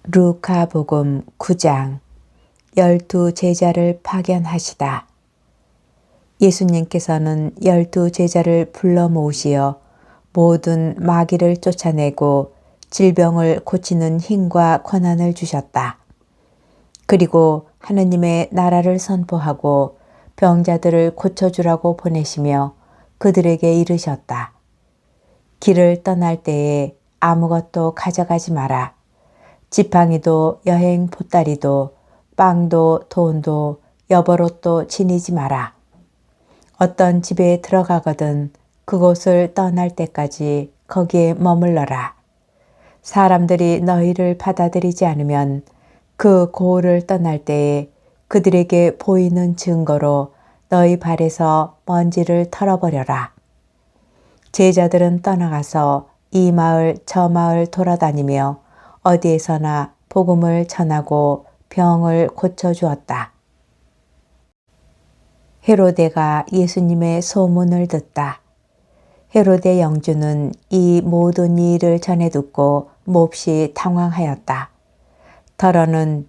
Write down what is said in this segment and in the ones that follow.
루카복음 9장 12 제자를 파견하시다. 예수님께서는 12 제자를 불러 모으시어 모든 마귀를 쫓아내고 질병을 고치는 힘과 권한을 주셨다. 그리고 하느님의 나라를 선포하고 병자들을 고쳐주라고 보내시며 그들에게 이르셨다. 길을 떠날 때에 아무것도 가져가지 마라. 지팡이도 여행 보따리도 빵도 돈도 여벌옷도 지니지 마라. 어떤 집에 들어가거든 그곳을 떠날 때까지 거기에 머물러라. 사람들이 너희를 받아들이지 않으면 그 고을을 떠날 때에 그들에게 보이는 증거로 너희 발에서 먼지를 털어버려라. 제자들은 떠나가서 이 마을 저 마을 돌아다니며 어디에서나 복음을 전하고 병을 고쳐주었다. 헤로데가 예수님의 소문을 듣다. 헤로데 영주는 이 모든 일을 전해 듣고 몹시 당황하였다. 더러는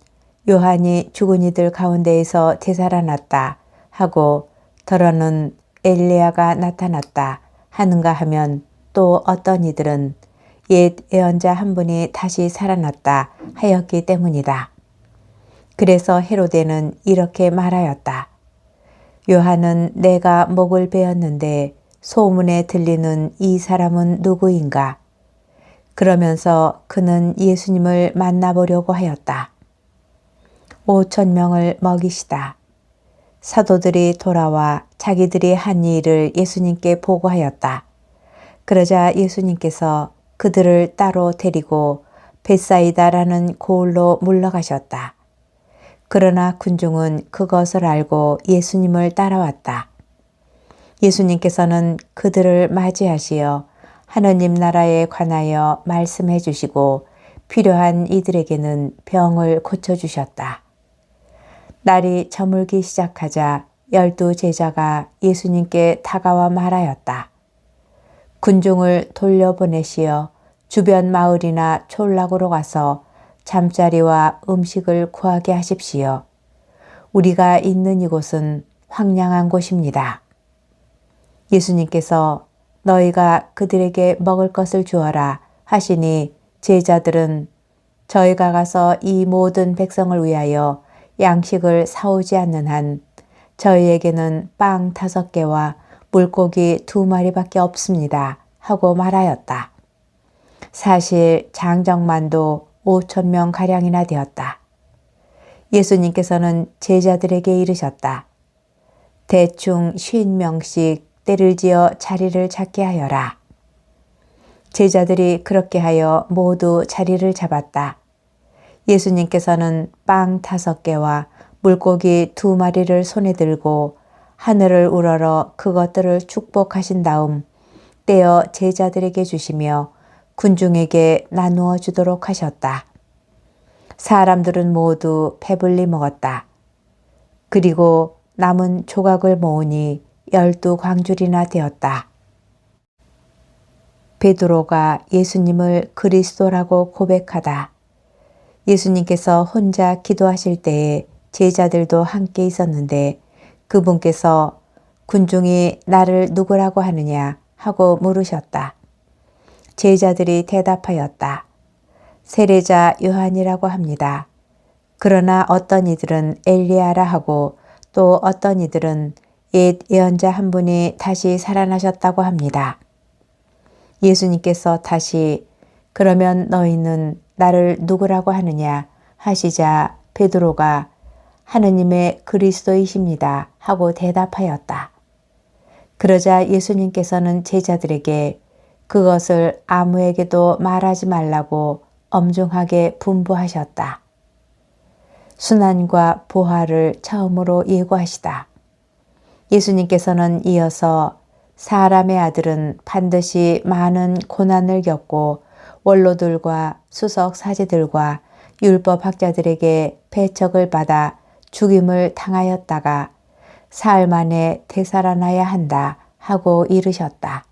요한이 죽은 이들 가운데에서 되살아났다 하고 더러는 엘리야가 나타났다 하는가 하면 또 어떤 이들은 옛 예언자 한 분이 다시 살아났다 하였기 때문이다. 그래서 헤로데는 이렇게 말하였다. 요한은 내가 목을 베었는데 소문에 들리는 이 사람은 누구인가? 그러면서 그는 예수님을 만나보려고 하였다. 5,000명을 먹이시다. 사도들이 돌아와 자기들이 한 일을 예수님께 보고하였다. 그러자 예수님께서 그들을 따로 데리고 벳사이다라는 고을로 물러가셨다. 그러나 군중은 그것을 알고 예수님을 따라왔다. 예수님께서는 그들을 맞이하시어 하느님 나라에 관하여 말씀해 주시고 필요한 이들에게는 병을 고쳐주셨다. 날이 저물기 시작하자 12 제자가 예수님께 다가와 말하였다. 군중을 돌려보내시어 주변 마을이나 촌락으로 가서 잠자리와 음식을 구하게 하십시오. 우리가 있는 이곳은 황량한 곳입니다. 예수님께서 너희가 그들에게 먹을 것을 주어라 하시니 제자들은 저희가 가서 이 모든 백성을 위하여 양식을 사오지 않는 한 저희에게는 빵 5개와 물고기 2마리밖에 없습니다 하고 말하였다. 사실 장정만도 5,000명 가량이나 되었다. 예수님께서는 제자들에게 이르셨다. 대충 50명씩 때를 지어 자리를 잡게 하여라. 제자들이 그렇게 하여 모두 자리를 잡았다. 예수님께서는 빵 5개와 물고기 2마리를 손에 들고 하늘을 우러러 그것들을 축복하신 다음 떼어 제자들에게 주시며 군중에게 나누어 주도록 하셨다. 사람들은 모두 배불리 먹었다. 그리고 남은 조각을 모으니 12 광줄이나 되었다. 베드로가 예수님을 그리스도라고 고백하다. 예수님께서 혼자 기도하실 때에 제자들도 함께 있었는데 그분께서 군중이 나를 누구라고 하느냐 하고 물으셨다. 제자들이 대답하였다. 세례자 요한이라고 합니다. 그러나 어떤 이들은 엘리야라 하고 또 어떤 이들은 옛 예언자 한 분이 다시 살아나셨다고 합니다. 예수님께서 다시 그러면 너희는 나를 누구라고 하느냐 하시자 베드로가 하느님의 그리스도이십니다 하고 대답하였다. 그러자 예수님께서는 제자들에게 그것을 아무에게도 말하지 말라고 엄중하게 분부하셨다. 순환과 보화를 처음으로 예고하시다. 예수님께서는 이어서 사람의 아들은 반드시 많은 고난을 겪고 원로들과 수석 사제들과 율법학자들에게 배척을 받아 죽임을 당하였다가 사흘 만에 되살아나야 한다 하고 이르셨다.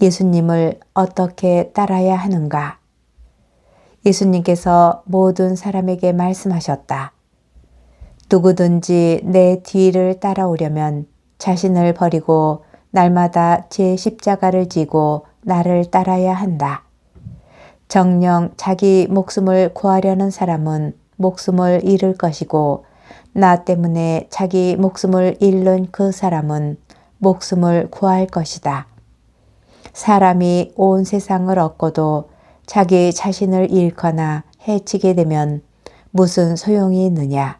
예수님을 어떻게 따라야 하는가? 예수님께서 모든 사람에게 말씀하셨다. 누구든지 내 뒤를 따라오려면 자신을 버리고 날마다 제 십자가를 지고 나를 따라야 한다. 정녕 자기 목숨을 구하려는 사람은 목숨을 잃을 것이고 나 때문에 자기 목숨을 잃는 그 사람은 목숨을 구할 것이다. 사람이 온 세상을 얻고도 자기 자신을 잃거나 해치게 되면 무슨 소용이 있느냐.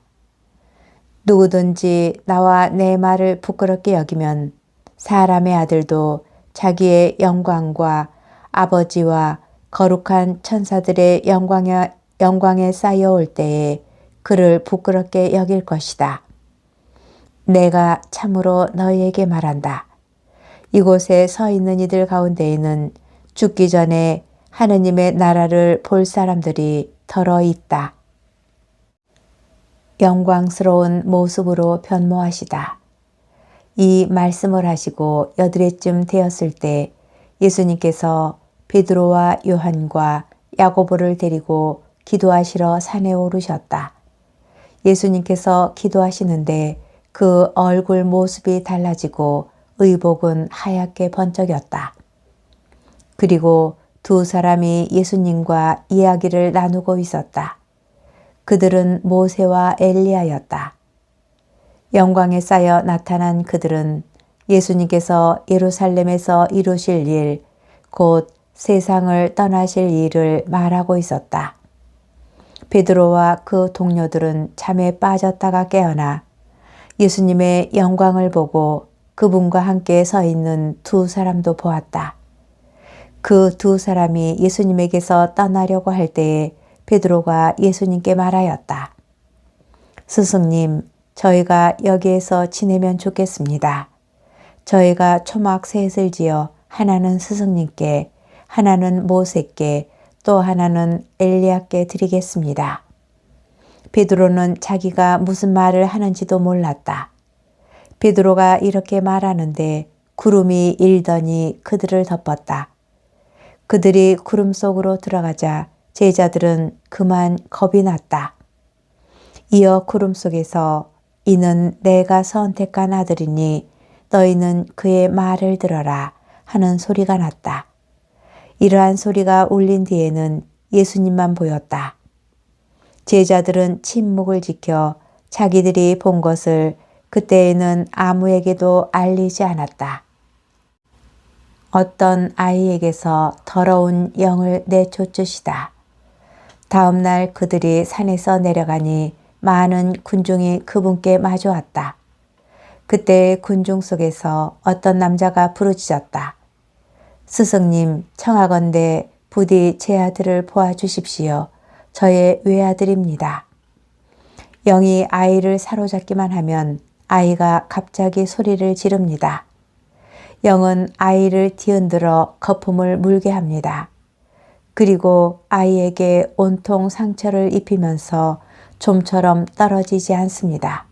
누구든지 나와 내 말을 부끄럽게 여기면 사람의 아들도 자기의 영광과 아버지와 거룩한 천사들의 영광에 쌓여올 때에 그를 부끄럽게 여길 것이다. 내가 참으로 너희에게 말한다. 이곳에 서 있는 이들 가운데에는 죽기 전에 하느님의 나라를 볼 사람들이 더러 있다. 영광스러운 모습으로 변모하시다. 이 말씀을 하시고 여드레쯤 되었을 때 예수님께서 베드로와 요한과 야고보를 데리고 기도하시러 산에 오르셨다. 예수님께서 기도하시는데 그 얼굴 모습이 달라지고 의복은 하얗게 번쩍였다. 그리고 두 사람이 예수님과 이야기를 나누고 있었다. 그들은 모세와 엘리야였다. 영광에 쌓여 나타난 그들은 예수님께서 예루살렘에서 이루실 일, 곧 세상을 떠나실 일을 말하고 있었다. 베드로와 그 동료들은 잠에 빠졌다가 깨어나 예수님의 영광을 보고 그분과 함께 서 있는 두 사람도 보았다. 그 두 사람이 예수님에게서 떠나려고 할 때에 베드로가 예수님께 말하였다. 스승님, 저희가 여기에서 지내면 좋겠습니다. 저희가 초막 셋을 지어 하나는 스승님께, 하나는 모세께, 또 하나는 엘리야께 드리겠습니다. 베드로는 자기가 무슨 말을 하는지도 몰랐다. 베드로가 이렇게 말하는데 구름이 일더니 그들을 덮었다. 그들이 구름 속으로 들어가자 제자들은 그만 겁이 났다. 이어 구름 속에서 이는 내가 선택한 아들이니 너희는 그의 말을 들어라 하는 소리가 났다. 이러한 소리가 울린 뒤에는 예수님만 보였다. 제자들은 침묵을 지켜 자기들이 본 것을 그때에는 아무에게도 알리지 않았다. 어떤 아이에게서 더러운 영을 내쫓으시다. 다음 날 그들이 산에서 내려가니 많은 군중이 그분께 마주왔다. 그때 군중 속에서 어떤 남자가 부르짖었다. 스승님, 청하건대 부디 제 아들을 보아주십시오. 저의 외아들입니다. 영이 아이를 사로잡기만 하면 아이가 갑자기 소리를 지릅니다. 영은 아이를 뒤흔들어 거품을 물게 합니다. 그리고 아이에게 온통 상처를 입히면서 좀처럼 떨어지지 않습니다.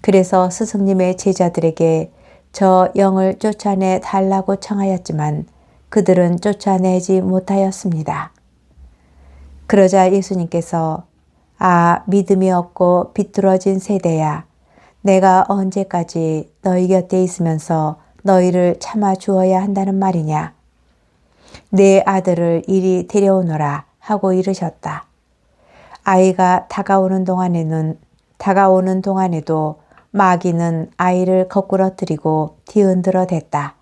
그래서 스승님의 제자들에게 저 영을 쫓아내 달라고 청하였지만 그들은 쫓아내지 못하였습니다. 그러자 예수님께서 믿음이 없고 비뚤어진 세대야, 내가 언제까지 너희 곁에 있으면서 너희를 참아 주어야 한다는 말이냐. 내 아들을 이리 데려오너라 하고 이르셨다. 아이가 다가오는 동안에도 마귀는 아이를 거꾸러뜨리고 뒤흔들어 댔다.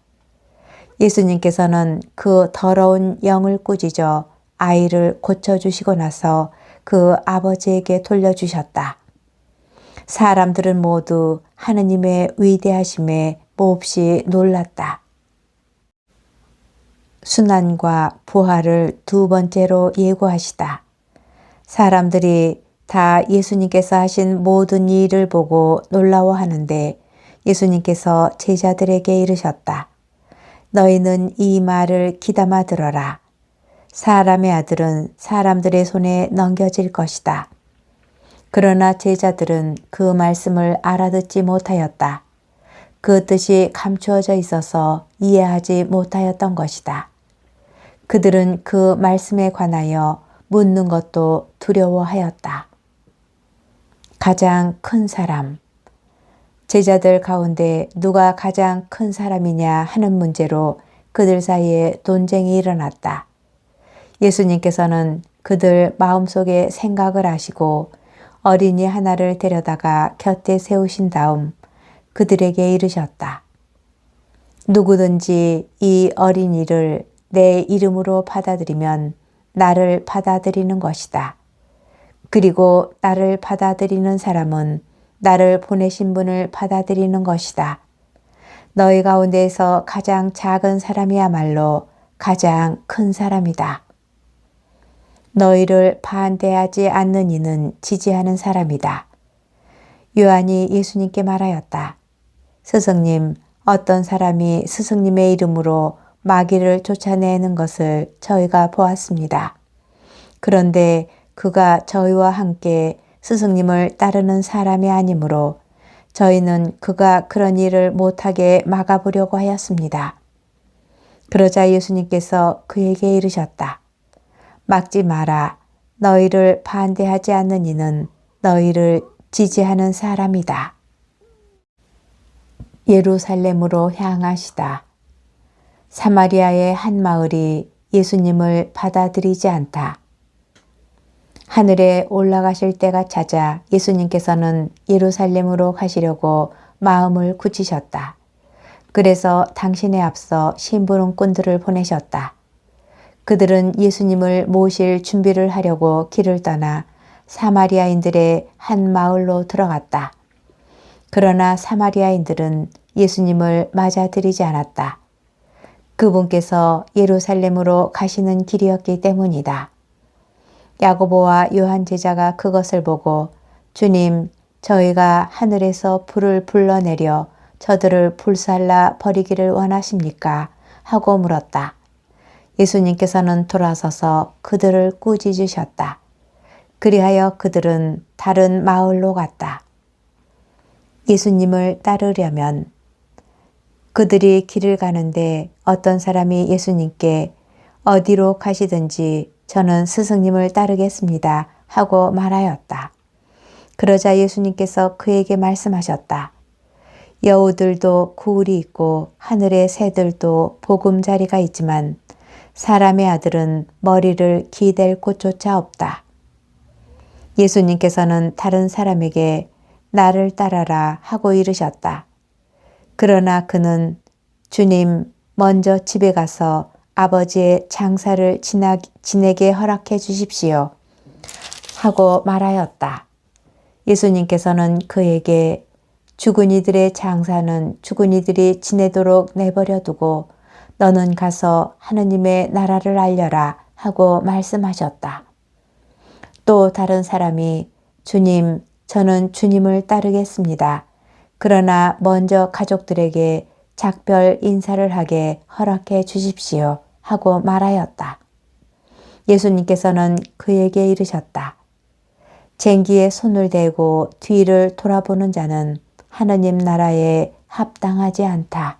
예수님께서는 그 더러운 영을 꾸짖어 아이를 고쳐주시고 나서 그 아버지에게 돌려주셨다. 사람들은 모두 하느님의 위대하심에 몹시 놀랐다. 순환과 부활을 두 번째로 예고하시다. 사람들이 다 예수님께서 하신 모든 일을 보고 놀라워하는데 예수님께서 제자들에게 이르셨다. 너희는 이 말을 귀담아 들어라. 사람의 아들은 사람들의 손에 넘겨질 것이다. 그러나 제자들은 그 말씀을 알아듣지 못하였다. 그 뜻이 감추어져 있어서 이해하지 못하였던 것이다. 그들은 그 말씀에 관하여 묻는 것도 두려워하였다. 가장 큰 사람. 제자들 가운데 누가 가장 큰 사람이냐 하는 문제로 그들 사이에 논쟁이 일어났다. 예수님께서는 그들 마음속의 생각을 아시고 어린이 하나를 데려다가 곁에 세우신 다음 그들에게 이르셨다. 누구든지 이 어린이를 내 이름으로 받아들이면 나를 받아들이는 것이다. 그리고 나를 받아들이는 사람은 나를 보내신 분을 받아들이는 것이다. 너희 가운데에서 가장 작은 사람이야말로 가장 큰 사람이다. 너희를 반대하지 않는 이는 지지하는 사람이다. 요한이 예수님께 말하였다. 스승님, 어떤 사람이 스승님의 이름으로 마귀를 쫓아내는 것을 저희가 보았습니다. 그런데 그가 저희와 함께 스승님을 따르는 사람이 아니므로 저희는 그가 그런 일을 못하게 막아보려고 하였습니다. 그러자 예수님께서 그에게 이르셨다. 막지 마라. 너희를 반대하지 않는 이는 너희를 지지하는 사람이다. 예루살렘으로 향하시다. 사마리아의 한 마을이 예수님을 받아들이지 않다. 하늘에 올라가실 때가 찾아 예수님께서는 예루살렘으로 가시려고 마음을 굳히셨다. 그래서 당신에 앞서 심부름꾼들을 보내셨다. 그들은 예수님을 모실 준비를 하려고 길을 떠나 사마리아인들의 한 마을로 들어갔다. 그러나 사마리아인들은 예수님을 맞아들이지 않았다. 그분께서 예루살렘으로 가시는 길이었기 때문이다. 야고보와 요한 제자가 그것을 보고 주님, 저희가 하늘에서 불을 불러내려 저들을 불살라 버리기를 원하십니까? 하고 물었다. 예수님께서는 돌아서서 그들을 꾸짖으셨다. 그리하여 그들은 다른 마을로 갔다. 예수님을 따르려면 그들이 길을 가는데 어떤 사람이 예수님께 어디로 가시든지 저는 스승님을 따르겠습니다 하고 말하였다. 그러자 예수님께서 그에게 말씀하셨다. 여우들도 굴이 있고 하늘의 새들도 보금자리가 있지만 사람의 아들은 머리를 기댈 곳조차 없다. 예수님께서는 다른 사람에게 나를 따라라 하고 이르셨다. 그러나 그는 주님, 먼저 집에 가서 아버지의 장사를 지내게 허락해 주십시오 하고 말하였다. 예수님께서는 그에게 죽은 이들의 장사는 죽은 이들이 지내도록 내버려 두고 너는 가서 하느님의 나라를 알려라 하고 말씀하셨다. 또 다른 사람이 주님, 저는 주님을 따르겠습니다. 그러나 먼저 가족들에게 작별 인사를 하게 허락해 주십시오 하고 말하였다. 예수님께서는 그에게 이르셨다. 쟁기에 손을 대고 뒤를 돌아보는 자는 하느님 나라에 합당하지 않다.